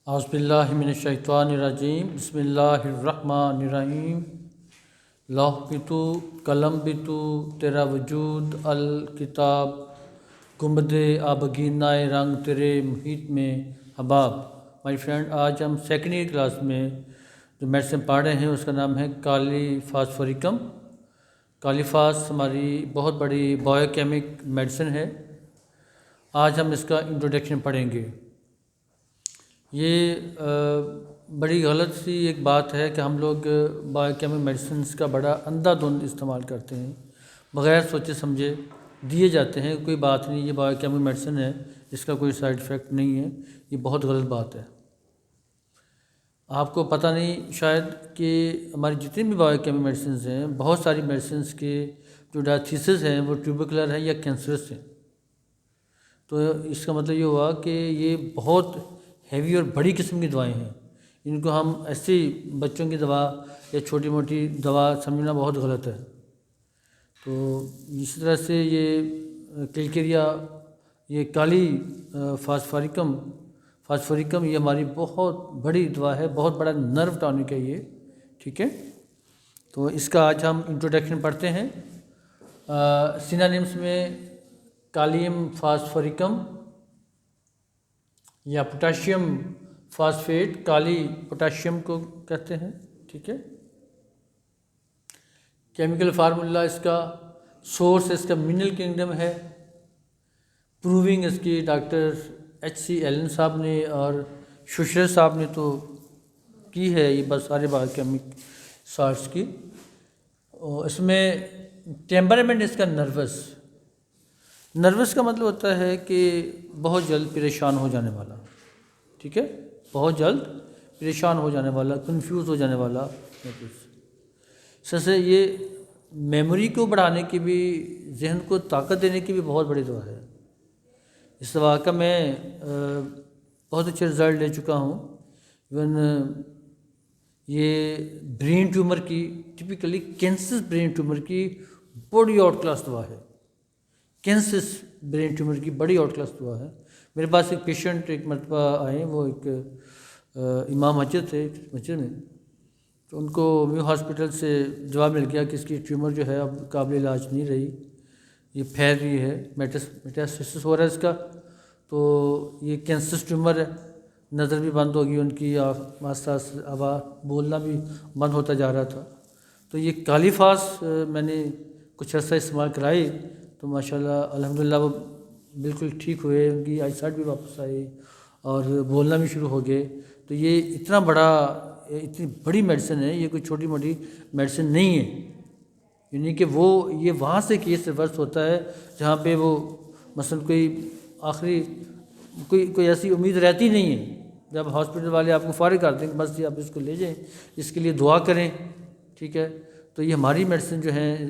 اعوذ باللہ من الشیطان الرجیم بسم اللہ الرحمن الرحیم لوح بھی تو قلم بھی تو تیرا وجود الکتاب گنبد آبگینہ رنگ تیرے محیط میں حباب۔ مائی فرینڈ، آج ہم سیکنڈ ایئر کلاس میں جو میڈیسن پڑھ رہے ہیں اس کا نام ہے کالی فاسفورکم۔ کالی فاس ہماری بہت بڑی بایو کیمک میڈیسن ہے۔ آج ہم اس کا انٹروڈکشن پڑھیں گے۔ یہ بڑی غلط سی ایک بات ہے کہ ہم لوگ بایو کیمک میڈیسنس کا بڑا اندھا دھند استعمال کرتے ہیں، بغیر سوچے سمجھے دیے جاتے ہیں۔ کوئی بات نہیں، یہ بایو کیمک میڈیسن ہے، اس کا کوئی سائیڈ افیکٹ نہیں ہے۔ یہ بہت غلط بات ہے۔ آپ کو پتہ نہیں شاید کہ ہماری جتنی بھی بایو کیمک میڈیسنز ہیں، بہت ساری میڈیسنز کے جو ڈائتھیسز ہیں وہ ٹیوبیکولر ہیں یا کینسرس ہیں۔ تو اس کا مطلب یہ ہوا کہ یہ بہت ہیوی اور بڑی قسم کی دوائیں ہیں۔ ان کو ہم ایسی بچوں کی دوا یا چھوٹی موٹی دوا سمجھنا بہت غلط ہے۔ تو اسی طرح سے یہ کلکیریا، یہ کالی فاسفورکم یہ ہماری بہت بڑی دوا ہے، بہت بڑا نرو ٹانک ہے یہ، ٹھیک ہے۔ تو اس کا آج ہم انٹروڈکشن پڑھتے ہیں۔ سینونیمس میں کالیم فاسفورکم یا پوٹاشیم فاسفیٹ، کالی پوٹاشیم کو کہتے ہیں، ٹھیک ہے۔ کیمیکل فارمولا اس کا، سورس اس کا منرل کنگڈم ہے۔ پروونگ اس کی ڈاکٹر HC ایلن صاحب نے اور شوشر صاحب نے تو کی ہے، یہ بس سارے بایو کیمک سالٹس کی۔ اس میں ٹیمپرامنٹ اس کا نروس کا مطلب ہوتا ہے کہ بہت جلد پریشان ہو جانے والا، ٹھیک ہے، بہت جلد پریشان ہو جانے والا، کنفیوز ہو جانے والا۔ سے یہ میموری کو بڑھانے کی بھی، ذہن کو طاقت دینے کی بھی بہت بڑی دوا ہے۔ اس دوا کا میں بہت اچھے رزلٹ لے چکا ہوں۔ ایون یہ برین ٹیومر کی، ٹپیکلی کینسر برین ٹیومر کی بڑی آؤٹ کلاس دوا ہے۔ کینسر برین ٹیومر کی بڑی آؤٹ کلاس دوا ہے۔ میرے پاس ایک پیشنٹ ایک مرتبہ آئے، وہ ایک امام مسجد تھے مسجد میں، تو ان کو میو ہاسپٹل سے جواب مل گیا کہ اس کی ٹیومر جو ہے اب قابل علاج نہیں رہی، یہ پھیل رہی ہے، میٹاسٹاسس ہو رہا ہے اس کا، تو یہ کینسر ٹیومر ہے۔ نظر بھی بند ہوگی ان کی، آہستہ آہستہ آواز بولنا بھی بند ہوتا جا رہا تھا۔ تو یہ کالی فاس میں نے کچھ عرصہ استعمال کرائی، تو ماشاءاللہ الحمدللہ وہ بالکل ٹھیک ہوئے، ان کی آئی سائٹ بھی واپس آئی اور بولنا بھی شروع ہو گئے۔ تو یہ اتنی بڑی میڈیسن ہے، یہ کوئی چھوٹی موٹی میڈیسن نہیں ہے۔ یعنی کہ یہ وہاں سے کیس ریورس ہوتا ہے جہاں پہ وہ مثلا کوئی ایسی امید رہتی نہیں ہے۔ جب ہاسپٹل والے آپ کو فارغ کر دیں کہ بس آپ اس کو لے جائیں، اس کے لیے دعا کریں، ٹھیک ہے۔ تو یہ ہماری میڈیسن جو ہیں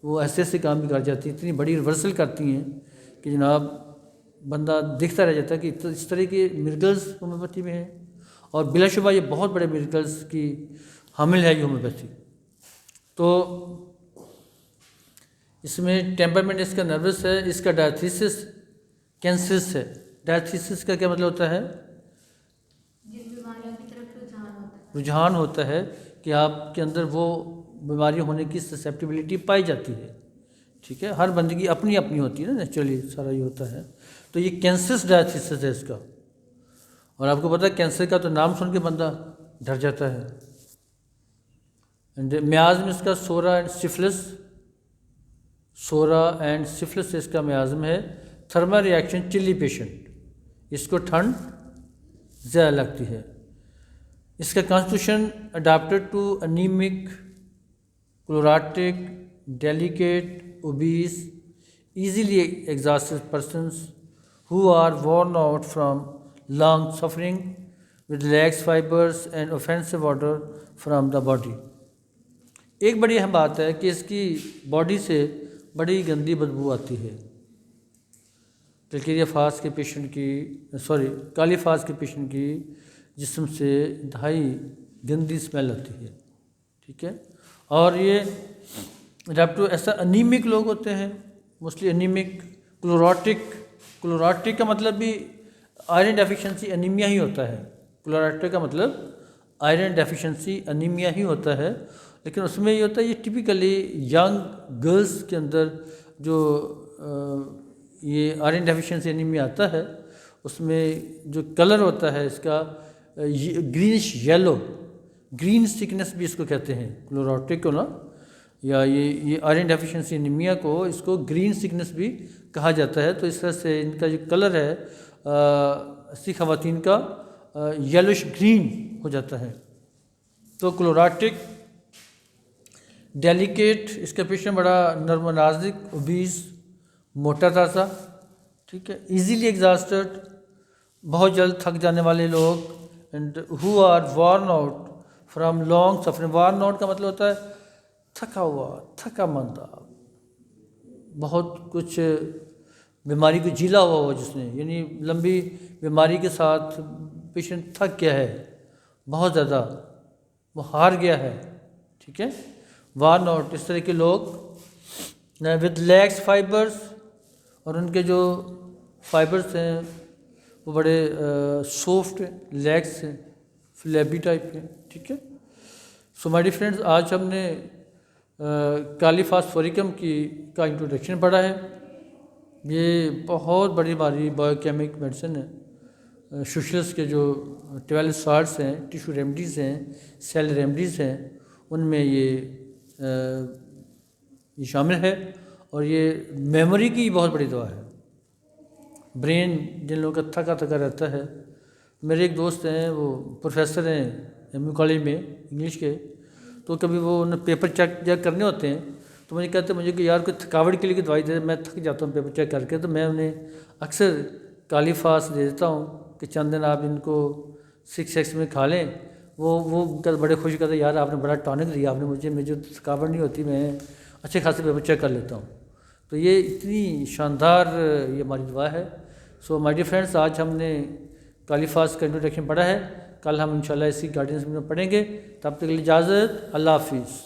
وہ ایسے کام بھی کر جاتی ہیں، اتنی بڑی ریورسل کرتی ہیں کہ جناب بندہ دیکھتا رہ جاتا ہے کہ اس طرح کے میریکلز ہومیوپیتھی میں ہیں، اور بلا شبہ یہ بہت بڑے میریکلز کی حامل ہے یہ ہومیوپیتھی۔ تو اس میں ٹیمپرامنٹ اس کا نروس ہے، اس کا ڈائتھیسس کینسرس ہے۔ ڈائتھیسس کا کیا مطلب ہوتا ہے؟ رجحان ہوتا ہے کہ آپ کے اندر وہ بیماری ہونے کی سسیپٹیبلٹی پائی جاتی ہے، ٹھیک ہے۔ ہر بندے کی اپنی اپنی ہوتی ہے نا، نیچرلی سارا یہ ہوتا ہے۔ تو یہ کینسرس ڈائتھیسس ہے اس کا، اور آپ کو پتہ ہے کینسر کا تو نام سن کے بندہ ڈر جاتا ہے۔ میازم اس کا سورا اینڈ سفلس اس کا میازم ہے۔ تھرمل ریئیکشن چلی پیشنٹ، اس کو ٹھنڈ زیادہ لگتی ہے۔ اس کا constitution adapted to anaemic, chlorotic, delicate, obese, easily exhausted persons who are worn out from long suffering with lax fibers and offensive odor from the body۔ ایک بڑی اہم بات ہے کہ اس کی باڈی سے بڑی گندی بدبو آتی ہے۔ کلکیریا فاس کے پیشنٹ کی کالی فاس کے پیشنٹ کی جسم سے انتہائی گندی اسمیل آتی ہے، ٹھیک ہے۔ اور یہ ایسا انیمک لوگ ہوتے ہیں، موسٹلی انیمک، کلوراٹک کا مطلب بھی آئرن ڈیفیشنسی انیمیا ہی ہوتا ہے، کلوراٹک کا مطلب آئرن ڈیفیشنسی انیمیا ہی ہوتا ہے، لیکن اس میں یہ ہوتا ہے، یہ ٹپیکلی ینگ گرلز کے اندر جو یہ آئرن ڈیفیشنسی انیمیا آتا ہے، اس میں جو کلر ہوتا ہے اس کا گرینش یلو، گرین سکنس بھی اس کو کہتے ہیں کلوراٹک کو نا، یا یہ آئرن ڈیفیشنسی انیمیا کو اس کو گرین سکنس بھی کہا جاتا ہے۔ تو اس طرح سے ان کا جو کلر ہے ایسی خواتین کا یلوش گرین ہو جاتا ہے۔ تو کلوراٹک ڈیلیکیٹ، اس کا پیشن بڑا نرم و نازک، اوبیس، موٹا تازہ، ٹھیک ہے، ایزیلی ایگزاسٹڈ، بہت جلد تھک جانے والے لوگ، and who are worn out from long suffering. Worn out کا مطلب ہوتا ہے تھکا ہوا، تھکا ماندہ، بہت کچھ بیماری کو جھیلا ہوا ہوا جس نے، یعنی لمبی بیماری کے ساتھ پیشنٹ تھک گیا ہے بہت زیادہ، وہ ہار گیا ہے، ٹھیک ہے، وارن آؤٹ۔ اس طرح کے لوگ ود لیکس فائبرس، اور ان کے جو فائبرس ہیں وہ بڑے سافٹ لیکس ہیں، فلیبی ٹائپ ہیں، ٹھیک ہے۔ سو مائی ڈیئر فرینڈز، آج ہم نے کالی فاسفوریکم کا انٹروڈکشن پڑھا ہے۔ یہ بہت بڑی ہماری بایو کیمک میڈیسن ہے۔ سوشلس کے جو 12 سالٹس ہیں، ٹیشو ریمیڈیز ہیں، سیل ریمیڈیز ہیں، ان میں یہ شامل ہے، اور یہ میموری کی بہت بڑی دوا ہے۔ برین جن لوگوں کا تھکا تھکا رہتا ہے، میرے ایک دوست ہیں وہ پروفیسر ہیں ایم یو کالج میں انگلش کے، تو کبھی وہ انہیں پیپر چیک کرنے ہوتے ہیں تو مجھے کہتے ہیں مجھے کہ یار کوئی تھکاوٹ کے لیے دوائی دے، میں تھک جاتا ہوں پیپر چیک کر کے، تو میں انہیں اکثر کالی فاس دے دیتا ہوں کہ چند دن آپ ان کو 6x میں کھا لیں۔ وہ بڑے خوش کرتے یار آپ نے بڑا ٹانک دیا، آپ نے مجھے تھکاوٹ نہیں ہوتی، میں اچھے خاصے پیپر چیک کر لیتا ہوں۔ تو یہ اتنی شاندار یہ ہماری دعا ہے۔ سو مائی ڈیئر فرینڈس، آج ہم نے کالی فاس کا انٹروڈکشن پڑھا ہے، کل ہم انشاءاللہ اسی گائیڈنس میں پڑھیں گے۔ تب تک کے لیے اجازت، اللہ حافظ۔